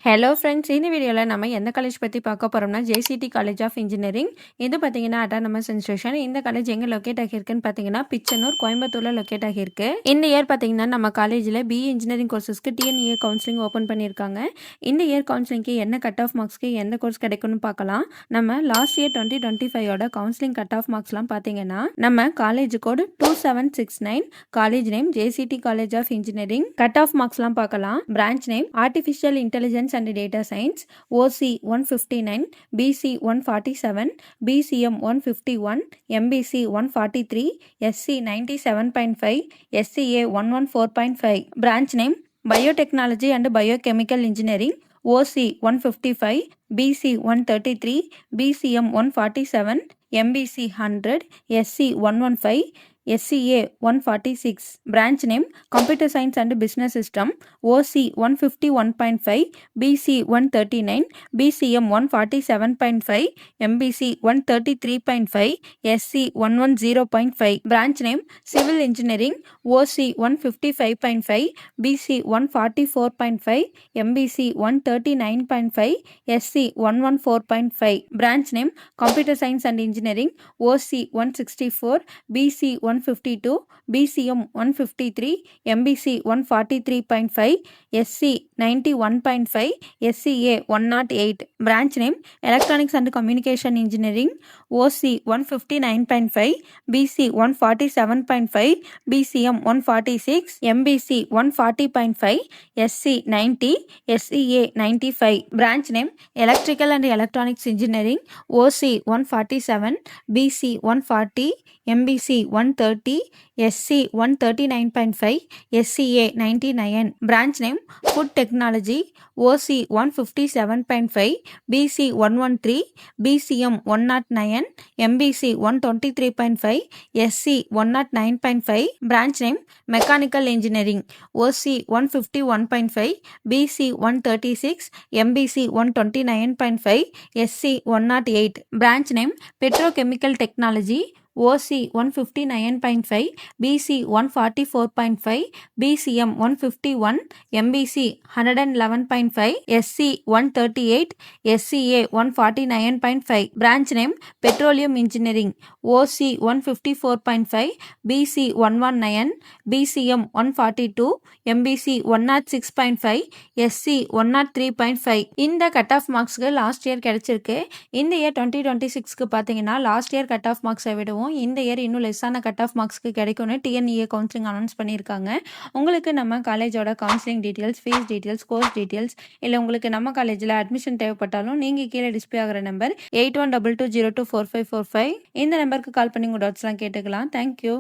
Hello friends, இந்த வீடியோவில் நம்ம எந்த காலேஜ் பற்றி பார்க்க போகிறோம்னா ஜேசிடி காலேஜ் ஆஃப் இன்ஜினியரிங். இது பார்த்தீங்கன்னா அட்டானமஸ் இன்ஸ்டியூஷன். இந்த காலேஜ் எங்கே லொக்கேட் ஆகியிருக்குன்னு பார்த்தீங்கன்னா பிச்சனூர், கோயம்புத்தூரில் லொக்கேட் ஆகியிருக்கு. இந்த இயர் பார்த்தீங்கன்னா நம்ம காலேஜில் பிஇ இன்ஜினியரிங் கோர்சஸ்க்கு டிஎன்இஏ கவுன்சிலிங் ஓப்பன் பண்ணியிருக்காங்க. இந்த இயர் கவுன்சிலிங்க்கு என்ன கட் ஆஃப் மார்க்ஸ்க்கு எந்த கோர்ஸ் கிடைக்கும்னு பார்க்கலாம். நம்ம last year 2025 counselling cut off மார்க்ஸ்லாம் பார்த்தீங்கன்னா நம்ம college code 2769, college name JCT college of engineering. Cut off மார்க்ஸ்லாம் பார்க்கலாம். Branch name artificial intelligence and Data Science, OC 159, BC 147, BCM 151, MBC 143, SC 97.5, SCA 114.5. Branch name Biotechnology and Biochemical Engineering, OC 155, BC 133, BCM 147, MBC 100, SC 115, SCA 146. Branch name Computer Science and Business System, OC 151.5, BC 139, BCM 147.5, MBC 133.5, SC 110.5. Branch name Civil Engineering, OC 155.5, BC 144.5, MBC 139.5, SC 114.5. Branch name Computer Science and Engineering, OC 164, BC 152, BCM 153, MBC 143.5, SC 91.5, SCA 108. Branch name Electronics and Communication Engineering, OC 159.5, BC 147.5, BCM 146, MBC 140.5, SC 90, SCA 95. Branch name Electrical and Electronics Engineering, OC 147, BC 140, MBC 130, SC 139.5, SCA 99. Branch name Food Technology, OC 157.5, BC 113, BCM 109, MBC 123.5, SC 109.5. Branch name Mechanical Engineering, OC 151.5, BC 136, MBC 129.5, SC 108. Branch name Petrochemical Technology, OC 159.5, BC 144.5, BCM 151, MBC 111.5, SC 138, SCA 149.5. Branch name Petroleum Engineering, OC 154.5, BC 119, BCM 142, MBC 106.5, SC 103.5. இந்த cut off மார்க்ஸ்க்கு last year கிடைச்சிருக்கு. இந்த year 2026க்கு பார்த்தீங்கன்னா last year cut off மார்க்ஸை விடவும் இந்த year இன்னும் லெஸ்ஸான cut off மார்க்ஸ்க்கு கிடைக்கும்னு TNEA counselling announce பண்ணியிருக்காங்க. உங்களுக்கு நம்ம காலேஜோட counselling details, fees details, course details இல்லை உங்களுக்கு நம்ம காலேஜில் அட்மிஷன் தேவைப்பட்டாலும் நீங்கள் கீழே டிஸ்பிளே ஆகிற நம்பர் 8122024545 இந்த நம்பருக்கு கால் பண்ணி உங்கள் டவுட்ஸ்லாம் கேட்டுக்கலாம். தேங்க்யூ.